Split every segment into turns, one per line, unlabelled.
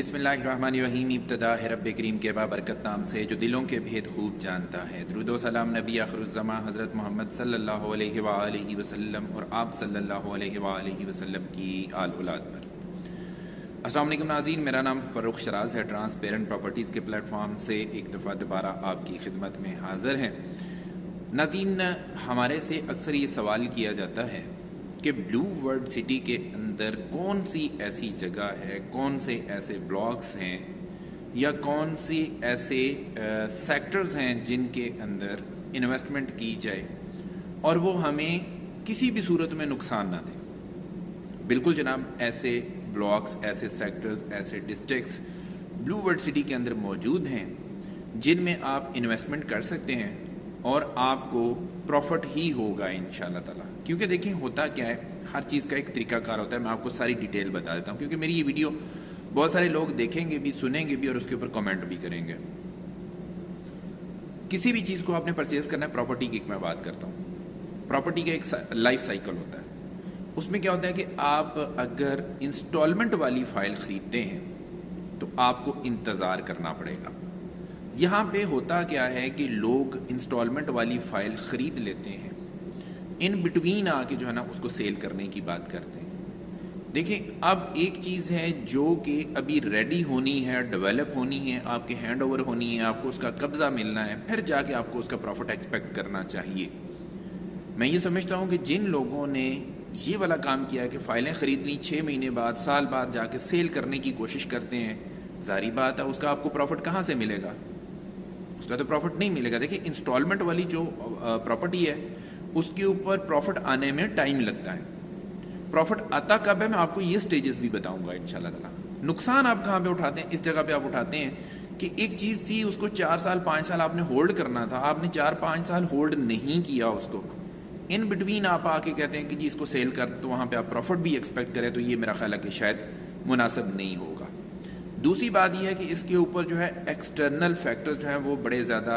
बिस्मिल्लाहिर्रहमानिर्रहीम। इब्तदा है रब करीम के बाबरकत नाम से जो दिलों के भेद खूब जानता है। दुरूद व सलाम नबी आखिरुज़्ज़मा हज़रत मोहम्मद सल्लल्लाहु अलैहि व आलिहि वसल्लम और आप सल्लल्लाहु अलैहि व आलिहि वसल्लम की आल औलाद पर। अस्सलाम वालेकुम नाज़रीन, मेरा नाम फ़ारूक शराज है। ट्रांसपेरेंट प्रॉपर्टीज़ के प्लेटफॉर्म से एक दफ़ा दोबारा आपकी खिदमत में हाज़िर हैं। नाज़रीन, हमारे से अक्सर ये सवाल किया जाता है कि ब्लू वर्ल्ड सिटी के अंदर कौन सी ऐसी जगह है, कौन से ऐसे ब्लॉक्स हैं या कौन सी ऐसे सेक्टर्स हैं जिनके अंदर इन्वेस्टमेंट की जाए और वो हमें किसी भी सूरत में नुकसान ना दे। बिल्कुल जनाब, ऐसे ब्लॉक्स, ऐसे सेक्टर्स, ऐसे डिस्ट्रिक्ट्स ब्लू वर्ल्ड सिटी के अंदर मौजूद हैं जिनमें आप इन्वेस्टमेंट कर सकते हैं और आपको प्रॉफिट ही होगा इंशाल्लाह ताला। क्योंकि देखिए होता क्या है, हर चीज़ का एक तरीकाकार होता है। मैं आपको सारी डिटेल बता देता हूँ क्योंकि मेरी ये वीडियो बहुत सारे लोग देखेंगे भी, सुनेंगे भी और उसके ऊपर कमेंट भी करेंगे। किसी भी चीज़ को आपने परचेज़ करना है, प्रॉपर्टी की मैं बात करता हूँ। प्रॉपर्टी का एक लाइफ साइकिल होता है। उसमें क्या होता है कि आप अगर इंस्टॉलमेंट वाली फ़ाइल ख़रीदते हैं तो आपको इंतज़ार करना पड़ेगा। यहाँ पे होता क्या है कि लोग इंस्टॉलमेंट वाली फ़ाइल ख़रीद लेते हैं, इन बिटवीन आके जो है ना उसको सेल करने की बात करते हैं। देखिए, अब एक चीज़ है जो कि अभी रेडी होनी है, डेवलप होनी है, आपके हैंड ओवर होनी है, आपको उसका कब्ज़ा मिलना है, फिर जाके आपको उसका प्रॉफिट एक्सपेक्ट करना चाहिए। मैं ये समझता हूँ कि जिन लोगों ने ये वाला काम किया कि फ़ाइलें ख़रीद ली, 6 महीने बाद, साल बाद जाके सेल करने की कोशिश करते हैं, ज़ाहिर बात है उसका आपको प्रॉफिट कहाँ से मिलेगा? उसका तो प्रॉफिट नहीं मिलेगा। देखिए, इंस्टॉलमेंट वाली जो प्रॉपर्टी है उसके ऊपर प्रॉफिट आने में टाइम लगता है। प्रॉफिट आता कब है, मैं आपको ये स्टेजेस भी बताऊंगा इंशाल्लाह ताला। नुकसान आप कहाँ पे उठाते हैं? इस जगह पे आप उठाते हैं कि एक चीज़ थी, उसको 4 साल 5 साल आपने होल्ड करना था, आपने 4-5 साल होल्ड नहीं किया उसको। इन बिटवीन आप आके कहते हैं कि जी इसको सेल कर, तो वहाँ पर आप प्रॉफिट भी एक्सपेक्ट करें, तो ये मेरा ख्याल है कि शायद मुनासिब नहीं होगा। दूसरी बात यह है कि इसके ऊपर जो है एक्सटर्नल फैक्टर्स जो हैं वो बड़े ज़्यादा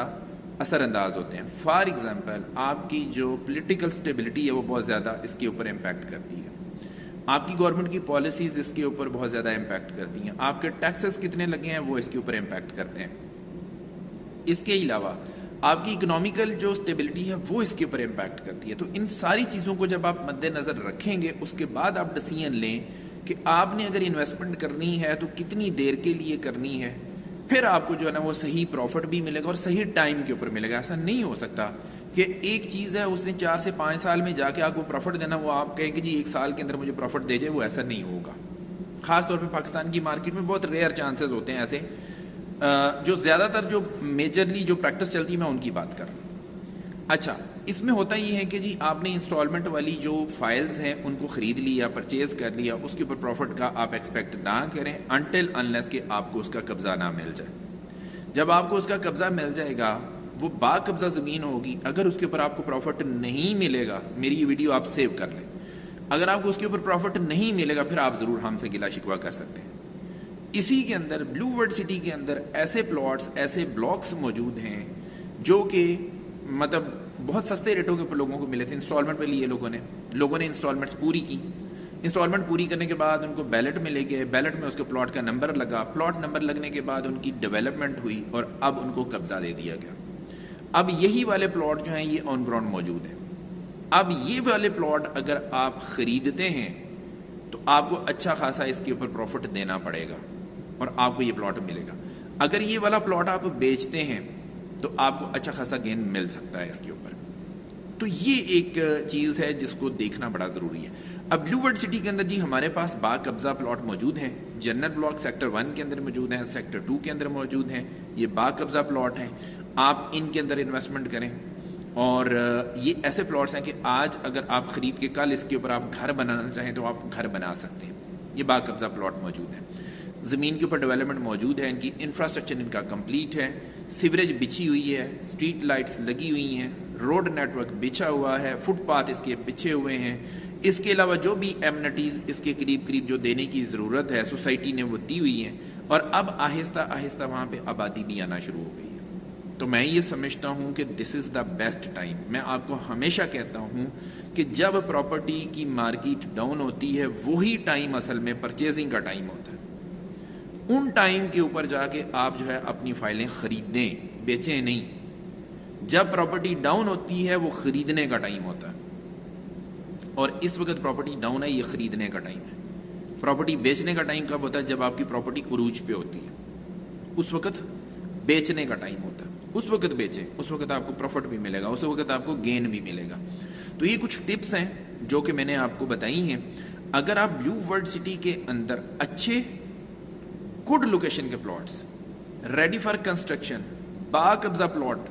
असरअंदाज होते हैं। फॉर एग्ज़ाम्पल, आपकी जो पॉलिटिकल स्टेबिलिटी है वो बहुत ज़्यादा इसके ऊपर इम्पैक्ट करती है। आपकी गवर्नमेंट की पॉलिसीज़ इसके ऊपर बहुत ज़्यादा इम्पैक्ट करती हैं। आपके टैक्सेस कितने लगे हैं वो इसके ऊपर इम्पैक्ट करते हैं। इसके अलावा आपकी इकोनॉमिकल जो स्टेबिलिटी है वो इसके ऊपर इम्पैक्ट करती है। तो इन सारी चीज़ों को जब आप मद्देनज़र रखेंगे, उसके बाद आप डिसीजन लें कि आपने अगर इन्वेस्टमेंट करनी है तो कितनी देर के लिए करनी है, फिर आपको जो है ना वो सही प्रॉफिट भी मिलेगा और सही टाइम के ऊपर मिलेगा। ऐसा नहीं हो सकता कि एक चीज़ है उसने 4 से 5 साल में जाके आपको प्रॉफिट देना, वो आप कहें कि जी 1 साल के अंदर मुझे प्रॉफिट दे जाए, वो ऐसा नहीं होगा। ख़ास तौर पे पाकिस्तान की मार्केट में बहुत रेयर चांसेस होते हैं ऐसे। जो ज़्यादातर जो मेजरली जो प्रैक्टिस चलती है मैं उनकी बात कर रहा हूँ। अच्छा, इसमें होता ये है कि जी आपने इंस्टॉलमेंट वाली जो फाइल्स हैं उनको ख़रीद लिया, परचेज़ कर लिया, उसके ऊपर प्रॉफिट का आप एक्सपेक्ट ना करें अनटिल अनलेस कि आपको उसका कब्ज़ा ना मिल जाए। जब आपको उसका कब्ज़ा मिल जाएगा, वो बाकब्ज़ा ज़मीन होगी, अगर उसके ऊपर आपको प्रॉफिट नहीं मिलेगा, मेरी ये वीडियो आप सेव कर लें, अगर आपको उसके ऊपर प्रॉफिट नहीं मिलेगा फिर आप ज़रूर हमसे गिला शिकवा कर सकते हैं। इसी के अंदर ब्लू वर्ल्ड सिटी के अंदर ऐसे प्लॉट्स, ऐसे ब्लॉक्स मौजूद हैं जो कि मतलब बहुत सस्ते रेटों के ऊपर लोगों को मिले थे। इंस्टॉलमेंट पे लिए लोगों ने इंस्टॉलमेंट्स पूरी की। इंस्टॉलमेंट पूरी करने के बाद उनको बैलेट में ले गए, बैलेट में उसके प्लॉट का नंबर लगा, प्लॉट नंबर लगने के बाद उनकी डेवलपमेंट हुई और अब उनको कब्जा दे दिया गया। अब यही वाले प्लॉट जो हैं ये ऑन ग्राउंड मौजूद हैं। अब ये वाले प्लॉट अगर आप ख़रीदते हैं तो आपको अच्छा खासा इसके ऊपर प्रॉफिट देना पड़ेगा और आपको ये प्लॉट मिलेगा। अगर ये वाला प्लॉट आप बेचते हैं तो आपको अच्छा खासा गेन मिल सकता है इसके ऊपर। तो ये एक चीज़ है जिसको देखना बड़ा ज़रूरी है। अब ब्लू वर्ल्ड सिटी के अंदर जी हमारे पास बाकब्ज़ा प्लॉट मौजूद हैं। जनरल ब्लॉक सेक्टर 1 के अंदर मौजूद हैं, सेक्टर 2 के अंदर मौजूद हैं। ये बाकब्ज़ा प्लॉट हैं, आप इनके अंदर इन्वेस्टमेंट करें। और ये ऐसे प्लॉट्स हैं कि आज अगर आप ख़रीद के कल इसके ऊपर आप घर बनाना चाहें तो आप घर बना सकते हैं। ये बाकब्ज़ा प्लॉट मौजूद हैं, ज़मीन के ऊपर डेवलपमेंट मौजूद है, इनकी इंफ्रास्ट्रक्चर इनका कंप्लीट है, सीवरेज बिछी हुई है, स्ट्रीट लाइट्स लगी हुई हैं, रोड नेटवर्क बिछा हुआ है, फुटपाथ इसके बिछे हुए हैं। इसके अलावा जो भी एमिनिटीज़ इसके करीब करीब जो देने की ज़रूरत है सोसाइटी ने वो दी हुई हैं और अब आहिस्ता आहिस्ता वहाँ पे आबादी भी आना शुरू हो गई है। तो मैं ये समझता हूँ कि this is the best time. मैं आपको हमेशा कहता हूँ कि जब प्रॉपर्टी की मार्केट डाउन होती है वही टाइम असल में परचेजिंग का टाइम होता है। ان ٹائم کے اوپر جا کے آپ جو ہے اپنی فائلیں خریدیں، بیچیں نہیں۔ جب پراپرٹی ڈاؤن ہوتی ہے وہ خریدنے کا ٹائم ہوتا ہے، اور اس وقت پراپرٹی ڈاؤن ہے، یہ خریدنے کا ٹائم ہے۔ پراپرٹی بیچنے کا ٹائم کب ہوتا ہے؟ جب آپ کی پراپرٹی عروج پہ ہوتی ہے، اس وقت بیچنے کا ٹائم ہوتا ہے، اس وقت بیچیں، اس وقت آپ کو پروفٹ بھی ملے گا، اس وقت آپ کو گین بھی ملے گا۔ تو یہ کچھ ٹپس ہیں جو کہ میں نے آپ کو بتائی ہیں۔ اگر آپ بلیو ورلڈ سٹی کے اندر اچھے گڈ لوکیشن کے پلاٹس ریڈی فار کنسٹرکشن با قبضہ پلاٹ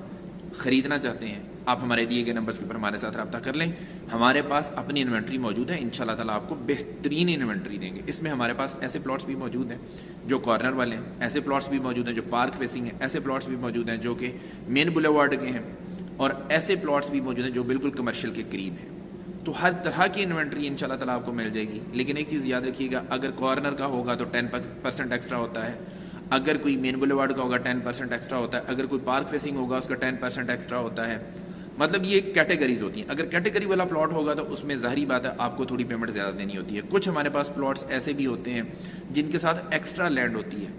خریدنا چاہتے ہیں، آپ ہمارے دیے گئے نمبرز کے اوپر ہمارے ساتھ رابطہ کر لیں۔ ہمارے پاس اپنی انوینٹری موجود ہے، انشاءاللہ تعالیٰ آپ کو بہترین انوینٹری دیں گے۔ اس میں ہمارے پاس ایسے پلاٹس بھی موجود ہیں جو کارنر والے ہیں، ایسے پلاٹس بھی موجود ہیں جو پارک فیسنگ ہیں، ایسے پلاٹس بھی موجود ہیں جو کہ مین بولیوارڈ کے ہیں، اور ایسے پلاٹس بھی موجود ہیں جو بالکل کمرشل کے قریب ہیں۔ تو ہر طرح کی انوینٹری انشاءاللہ تعالیٰ آپ کو مل جائے گی۔ لیکن ایک چیز یاد رکھیے گا، اگر کارنر کا ہوگا تو 10% ایکسٹرا ہوتا ہے، اگر کوئی مین بولیوارڈ کا ہوگا 10% ایکسٹرا ہوتا ہے، اگر کوئی پارک فیسنگ ہوگا اس کا 10% ایکسٹرا ہوتا ہے۔ مطلب یہ کیٹیگریز ہوتی ہیں۔ اگر کیٹیگری والا پلاٹ ہوگا تو اس میں ظاہری بات ہے آپ کو تھوڑی پیمنٹ زیادہ دینی ہوتی ہے۔ کچھ ہمارے پاس پلاٹس ایسے بھی ہوتے ہیں جن کے ساتھ ایکسٹرا لینڈ ہوتی ہے،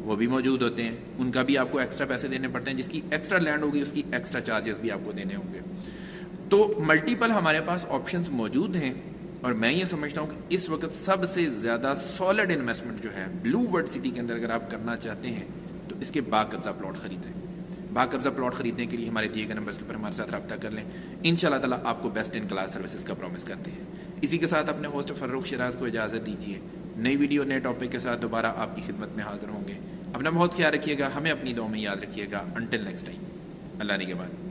وہ بھی موجود ہوتے ہیں، ان کا بھی آپ کو ایکسٹرا پیسے دینے پڑتے ہیں۔ جس کی ایکسٹرا لینڈ ہوگی اس کی ایکسٹرا چارجز بھی آپ کو دینے ہوں گے۔ تو ملٹیپل ہمارے پاس آپشنز موجود ہیں، اور میں یہ سمجھتا ہوں کہ اس وقت سب سے زیادہ سالڈ انویسٹمنٹ جو ہے بلیو ورلڈ سٹی کے اندر اگر آپ کرنا چاہتے ہیں تو اس کے با قبضہ پلاٹ خریدیں۔ با قبضہ پلاٹ خریدنے کے لیے ہمارے دیے گئے نمبرز کے اوپر ہمارے ساتھ رابطہ کر لیں۔ انشاءاللہ تعالیٰ آپ کو بیسٹ ان کلاس سروسز کا پرومس کرتے ہیں۔ اسی کے ساتھ اپنے ہوسٹ فروخ شیراز کو اجازت دیجیے، نئی ویڈیو نئے ٹاپک کے ساتھ دوبارہ آپ کی خدمت میں حاضر ہوں گے۔ اپنا بہت خیال رکھیے گا، ہمیں اپنی دعاؤں میں یاد رکھیے گا۔ انٹل نیکسٹ ٹائم، اللہ نگہبان۔